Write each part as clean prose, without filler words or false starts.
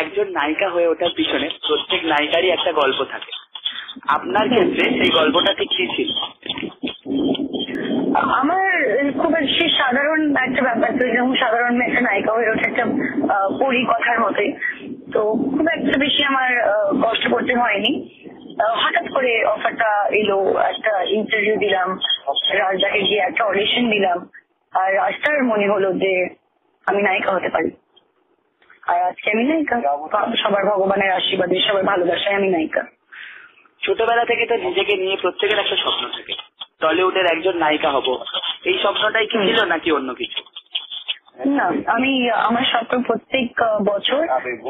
একজন নায়িকা হয়ে ওঠার পিছনে প্রত্যেক নায়িকারই একটা গল্প থাকে, আপনার ক্ষেত্রে সেই গল্পটা ঠিক কি ছিল? আমার খুব বেশি সাধারণ একটা ব্যাপার, তো যেমন সাধারণ একটা নায়িকা হয়ে ওঠে একটা পরিকথার মতোই, তো খুব একটা বেশি আমার কষ্ট করতে হয়নি। হঠাৎ করে অফারটা এলো, একটা ইন্টারভিউ দিলাম, রাজদাকে গিয়ে একটা অডিশন দিলাম, আর রাজদার মনে হলো যে আমি নায়িকা হতে পারি, আর আজকে আমি নায়িকা। সবার ভগবানের আশীর্বাদে, সবার ভালোবাসায় আমি নায়িকা। ছোটবেলা থেকে তো নিজেকে নিয়ে প্রত্যেকের একটা স্বপ্ন থাকে, টলিউডের একজন নায়িকা হব, এই স্বপ্নটাই কি ছিল নাকি অন্য কিছু? না, আমার স্বপ্ন প্রত্যেক বছর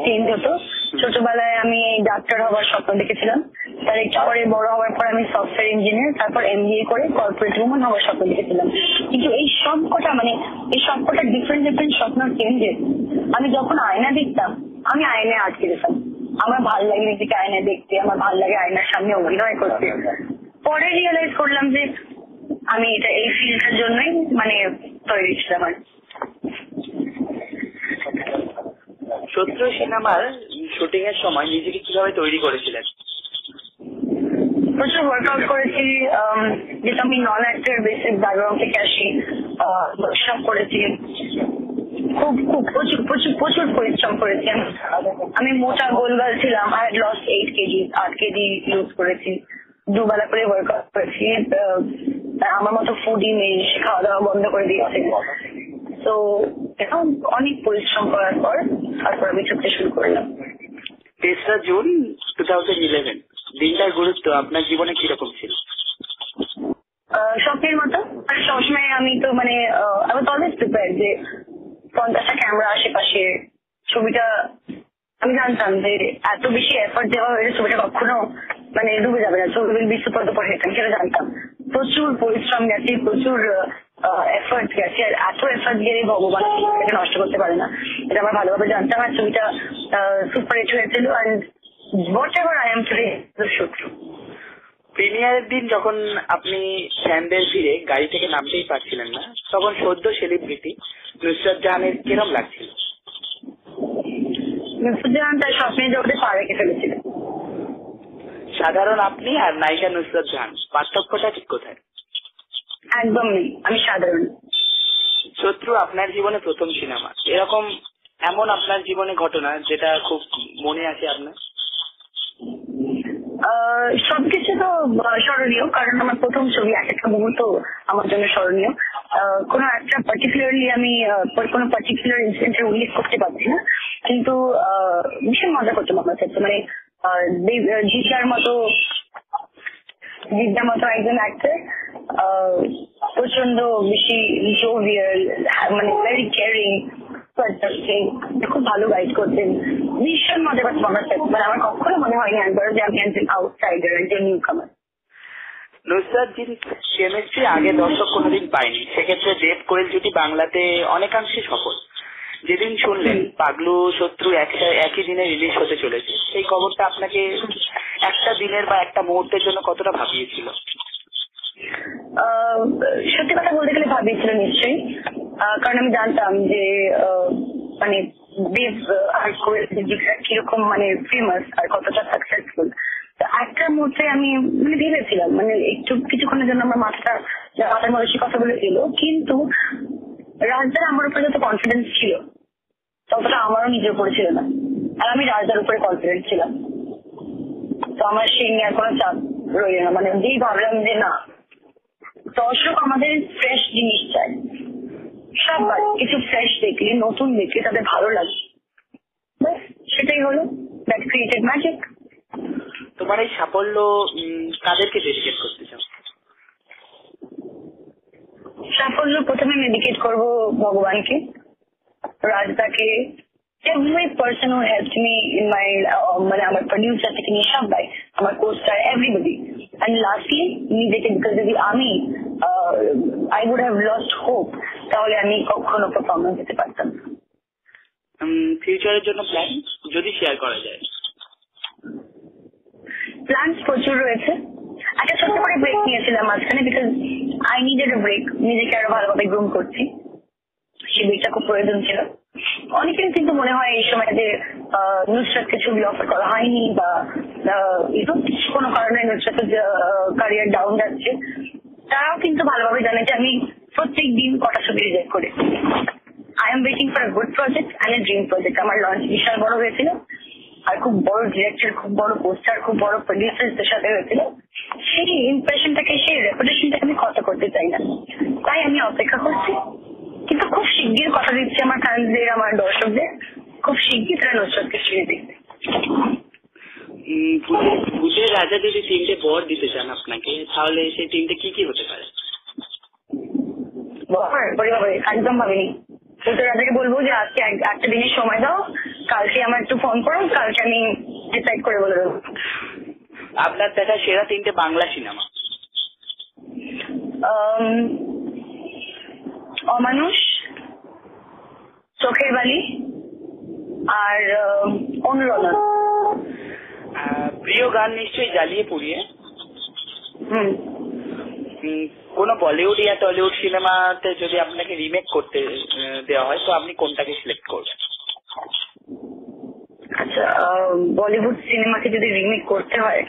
চেঞ্জ হতো। ছোটবেলায় আমি ডাক্তার হওয়ার স্বপ্ন দেখেছিলাম, তার একটু পরে বড় হওয়ার পর আমি সফটওয়্যার ইঞ্জিনিয়ার, তারপর MBA করে কর্পোরেট উমেন হওয়ার স্বপ্ন দেখেছিলাম। কিন্তু এই সবকটা ডিফারেন্ট স্বপ্ন চেঞ্জেস। আমি যখন আয়না দেখতাম, আমি আয়নায় আটকে যেতাম। আমার ভালো লাগে নিজেকে আয়নায় দেখতে, আমার ভালো লাগে আয়নার সামনে অভিনয় করতে। পরে রিয়েলাইজ করলাম যে আমি এই ফিল্ডটার জন্যই তৈরি ছিলাম। শত্রু সিনেমার শুটিং এর সময় নিজেকে কিভাবে তৈরি করেছিলেন? প্রচুর ওয়ার্কআউট করেছি, যেটা আমি নন অ্যাক্টর বেসিক ব্যাকগ্রাউন্ড থেকে আসি, সব করেছি। খুব খুব প্রচুর প্রচুর প্রচুর পরিশ্রম করেছি। আমি মোটা গোলগাল ছিলাম, I had lost 8 KG, 8 KG lose করেছি। দুবেলা করে ওয়ার্কআউট করেছি। আমার মতো ফুডি নেই, খাওয়া দাওয়া বন্ধ করে দিয়েছে। তো এখন অনেক পরিশ্রম করার পর তারপর আমি ছুটতে শুরু করলাম। 3 জুন 2011 দিনটার গুরুত্ব আপনার জীবনে কিরকম ছিল? স্বপ্নের মতো। সবসময় আমি তো আই ওয়াজ অলওয়েজ প্রিপেয়ার্ড যে 50টা ক্যামেরা আশেপাশে, ছবিটা আমি জানতাম যে এত বেশি এফর্ট দেওয়া হয়েছে, ছবিটা কখনো ডুবে যাবে না, ছবি will be super duper hit, আমি সেটা জানতাম। প্রচুর পরিশ্রম গেছে, প্রচুর এফর্ট গেছে, আর এত এফর্ট গেলে ভগবান ছবিটাকে নষ্ট করতে পারে না, এটা আমার ভালোভাবে জানতাম। আর ছবিটা সুপার হিট হয়েছিল, and what ever I am today the. প্রিমিয়ারের দিন যখন আপনি ফ্যানদের ভিড়ে গাড়ি থেকে নামতেই পারছিলেন না, তখন সদ্য সেলিব্রিটি নুসরাত জাহানের কিরম লাগছিল? নুসরাত জাহান তার স্বপ্নের জগতে পা রেখে ফেলেছিল। সাধারণ আপনি আর নায়িকা নুসরাত জাহান, পার্থক্যটা ঠিক কোথায়? একদম নেই, আমি সাধারণ। শত্রু আপনার জীবনে প্রথম সিনেমা, এমন আপনার জীবনে ঘটনা যেটা খুব মনে আছে আপনার? সবকিছু তো স্মরণীয়, কারণ আমার প্রথম ছবি, একটা মুহূর্ত আমার জন্য স্মরণীয়। কোনো একটা পার্টিকুলারলি আমি কোনো পার্টিকুলার ইনসিডেন্টের উল্লেখ করতে পারছি না, কিন্তু ভীষণ মজা করতাম আমার সাথে। জিজ্ঞার মতো একজন অ্যাক্টর, প্রচন্ড বেশি জোভিয়াল, ভেরি কেয়ারিং, খুব ভালো গাইড করতেন, ভীষণ মজা করতাম আমার সাথে। আমার কখনো মনে হয়নি একবার যে আমি একজন আউটসাইডার, একজন নিউ কামার। নুসরাত জির কেমিস্ট্রি আগে দর্শক কোনোদিন পায়নি, সেক্ষেত্রে দেব কোয়েল জুটি বাংলাতে অনেকাংশে সফল। যেদিন শুনলেন পাগলু শত্রু একই দিনে রিলিজ হতে চলেছে, সেই খবরটা আপনাকে একটা দিনের বা একটা মুহূর্তের জন্য কতটা ভাবিয়েছিল? সত্যি কথা বলতে গেলে ভাবিয়েছিল নিশ্চয়ই, কারণ আমি জানতাম যে দেব আর কোয়েল কিরকম ফেমাস আর কতটা সাকসেসফুল। একটা মুহূর্তে আমি ভেবেছিলাম, একটু কিছুক্ষণের জন্য আমার মাথার মধ্যে সে কথাগুলো এলো, কিন্তু রাজদার আমার উপরে যত কনফিডেন্স ছিল ততটা আমারও নিজের উপরে ছিল না, আর আমি রাজদার উপরে কনফিডেন্ট ছিলাম। তো আমার সেই নিয়ে আর কোনো চাপ রইল না। যেই ভাবলাম যে না, দর্শক আমাদের ফ্রেশ জিনিস চায়, সববার কিছু ফ্রেশ দেখলে, নতুন দেখলে তাদের ভালো লাগে, ব্যাস সেটাই হলো, দ্যাট ক্রিয়েটেড ম্যাজিক। তোমার এই সাফল্য কাদেরকে ডেডিকেট করতে চাও? সাফল্য প্রথমে ডেডিকেট করবো ভগবানকে, রাজদাকে, every person who helped me in my আমার প্রডিউসার থেকে নিয়ে সবাই, আমার কোস্টার, এভরিবডি, and lastly নিজেকে, বিকজ যদি আমি I would have lost hope, তাহলে আমি কখনো পারফরমেন্স দিতে পারতাম না। ফিউচারের জন্য প্ল্যান যদি শেয়ার করা যায়? প্ল্যানস প্রচুর রয়েছে। একটা ছোট্ট করে ব্রেক নিয়েছিলাম মাঝখানে, because I needed a break, নিজেকে আরো ভালোভাবে গ্রুম করছি, সেই ব্রেকটা খুব প্রয়োজন ছিল। অনেকের কিন্তু মনে হয় এই সময় যে নুসরাতকে ছবি অফার করা হয়নি বা কোনো কারণে নুসরাতের ক্যারিয়ার ডাউন যাচ্ছে, তারাও কিন্তু ভালোভাবে জানে যে আমি প্রত্যেক দিন কটা ছবি রিজেক্ট করি। I am waiting for a good project and a dream project. আমার লঞ্চ বিশাল বড় হয়েছিল, আর খুব বড় ডিরেক্টর, খুব বড় পোস্টার, খুব বড় প্রডিউসারদের সাথে হয়েছিল। সেই ইমপ্রেশনটাকে, সেই রেপুটেশনটাকে আমি ক্ষত করতে চাই না, তাই আমি অপেক্ষা করছি। কিন্তু খুব শিগগির কথা দিচ্ছি আমার ফ্যান্সদের, আমার দর্শকদের, খুব শিগগির তারা নুসরাতকে ফিরে দেখবে। ভূতের রাজা যদি 3টে বর দিতে চান আপনাকে, তাহলে সেই 3টে কি কি হতে পারে? একদম ভাবিনি। ভূতের রাজাকে বলবো যে আজকে একটা দিনের সময় দাও, কালকে আমার একটু ফোন করো, কালকে আমি ডিসাইড করে বলে দেবো। আপনার দেখা সেরা 3টে বাংলা সিনেমা? অমানুষ, চোখের বালি আর অনুরণন। প্রিয় গান নিশ্চয়ই জ্বালিয়ে পুড়িয়ে। কোন বলিউড ইয়া টলিউড সিনেমাতে যদি আপনাকে রিমেক করতে দেওয়া হয়, তো আপনি কোনটাকে সিলেক্ট করবেন? আচ্ছা, বলিউড সিনেমাকে যদি রিমেক করতে হয়,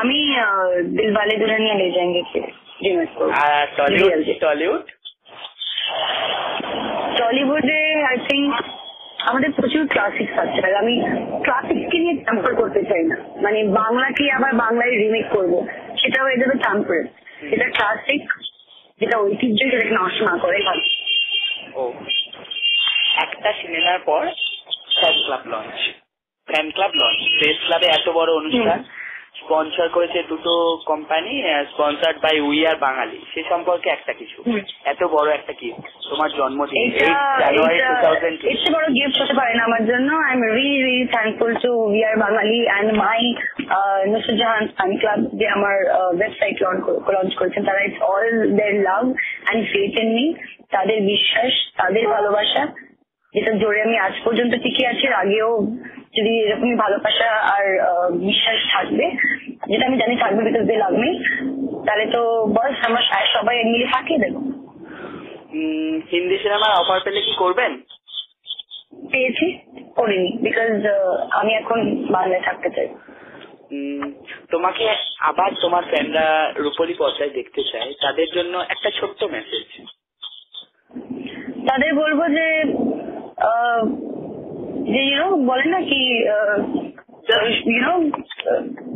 আমি দিলওয়ালে দুলহানিয়া লে যায়েঙ্গে কে রিমেক করব। আর টলিউড? টলিউডে আই থিঙ্ক আমাদের প্রচুর ক্লাসিক্স আছে, আর আমি ক্লাসিক্সকে নিয়ে ট্যাম্পার করতে চাই না। মানে বাংলাকে আবার বাংলায় রিমেক করবো, সেটা হয়ে যাবে ট্যাম্পার। যেটা ক্লাসিক, যেটা ঐতিহ্য, সেটাকে নষ্ট না করে ভালো। ও, একটা সিনেমার পর ফ্যান ক্লাব লঞ্চ, প্রেস ক্লাবে এত বড় অনুষ্ঠান স্পন্সর করেছে 2টো company, sponsored by we are Bengali. সে সম্পর্কে একটা কিছু, এত বড় একটা কি তোমার জন্মদিন, 8 জানুয়ারি 2020। এত বড় গিফট হতে পারে না আমার জন্য। I am really thankful to we are Bangali and my Nusrat Jahan fan club, যে আমার ওয়েবসাইট লঞ্চ করেছেন। তারা it's all their love and faith in me, তাদের বিশ্বাস, তাদের ভালোবাসা, যেটা জোরে আমি আজ পর্যন্ত টিকে আছি। আগেও যদি এরকমই ভালোবাসা আর বিশ্বাস থাকবে, যেটা আমি জানি থাকবে, বিকজ দে লাভ মি, তাহলে তো বস আমরা সবাই মিলে ফাটিয়ে দেবো। হিন্দি সিনেমার অফার পেলে কি করবেন? পেয়েছি, করিনি, বিকজ আমি এখন বাংলায় থাকতে চাই। তোমাকে আবার তোমার ফ্যানরা রূপলী পর্দায় দেখতে চায়, তাদের জন্য একটা ছোট্ট মেসেজ। তাদের বলবো যে বলে না কি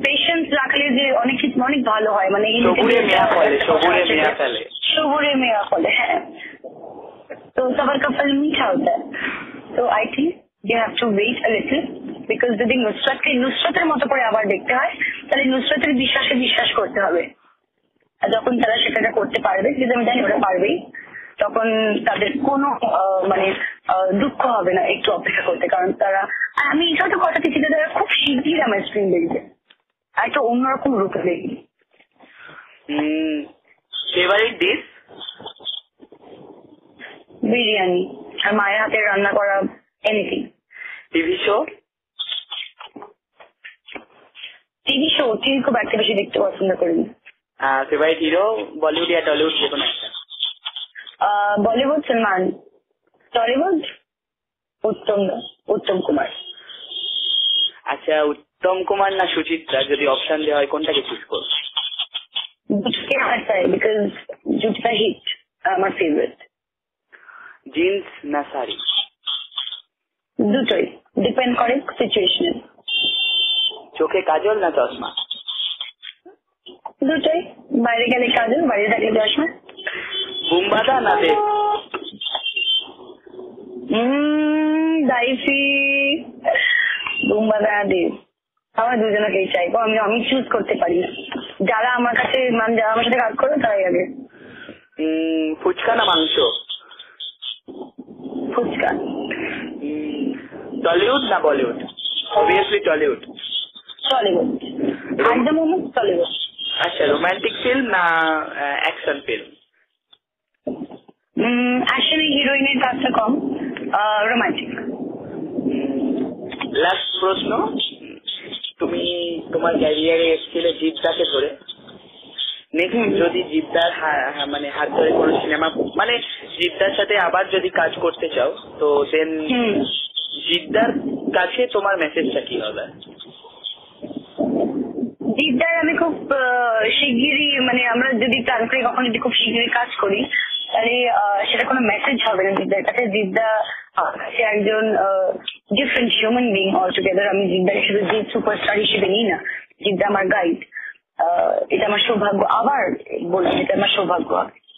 পেশেন্স রাখলে যে অনেক কিছু অনেক ভালো হয়। মানে সবুরে মেয়া ফলে, হ্যাঁ, তো সবার কা ফল মিঠা হতা হ্যায়। তো I think you have to wait a little, because যদি নুসরাতের মতো করে আবার দেখতে হয়, তাহলে নুসরাতের বিশ্বাসে বিশ্বাস করতে হবে। আর যখন তারা সেটা করতে পারবে, যদি আমি জানি ওরা পারবেই, তখন তাদের কোনো মানে দুঃখ হবে না একটু অপেক্ষা করতে। কারণ তারা, আমি এটা তো কথা দিচ্ছি, তারা খুব শিগগির আমার স্ক্রিন দেখবে, আর একটা অন্যরকম রূপে দেখবে। Favourite dish? বিরিয়ানি আর মায়ের হাতে রান্না করা এনিথিং। TV show? টিভি খুব একটা বেশি দেখতে পছন্দ করি। ফেভারিট হিরো বলিউড या টলিউড যে কোনো একটা? বলিউড সলমান, টলিউড উত্তম কুমার। আচ্ছা, উত্তম কুমার না সুচিত্রা, যদি অপশন দেওয়া হয় কোনটাকে চুজ করব? দুটোকে আমার চাই, বিকজ দুটোটা হিট, আমার ফেভারিট। জিন্স না শাড়ি? দুটোই, ডিপেন্ড করে সিচুয়েশনে। চোখে কাজল না চশমা? দুটোই, বাইরে গেলে কাজল, বাইরে থাকলে চশমা। বুমবাদা না দেব? দাইফি, বুমবাদা, দেব, আমার দুজনকেই চাইবো। আমি চুজ করতে পারি না, যারা আমার কাছে, যারা আমার সাথে কাজ করবে তারাই আগে। ফুচকা না মাংস? ফুচকা। টলিউড না বলিউড? অবভিয়াসলি টলিউড। টলিউড, একদম টলিউড। আচ্ছা, রোমান্টিক ফিল্ম না অ্যাকশন ফিল্ম? অ্যাকশনে হিরোইনের কাজটা কম, রোমান্টিক। লাস্ট প্রশ্ন, তুমি তোমার ক্যারিয়ারে এসেছিলে জিদ্দাকে ধরে, নেক্সট যদি জিদ্দার মানে হাত ধরে কোনো সিনেমা, মানে জিদ্দার সাথে আবার যদি কাজ করতে চাও তো দেন জিদ্দার কাছে তোমার মেসেজটা কি হবে? জিদ্দার আমি খুব শিগগিরই মানে আমরা যদি প্ল্যান করি কখন যদি খুব শিগগিরই কাজ করি তাহলে সেটা কোনো মেসেজ হবে না জিদ্দার কাছে। জিদ্দা সে একজন ডিফারেন্ট হিউম্যান বিং অলটুগেদার। আমি জিদ্দার শুধু জিদ সুপারস্টার হিসেবে নিই না, জিদ্দা আমার গাইড। এটা আমার সৌভাগ্য, আবার বললাম এটা আমার সৌভাগ্য।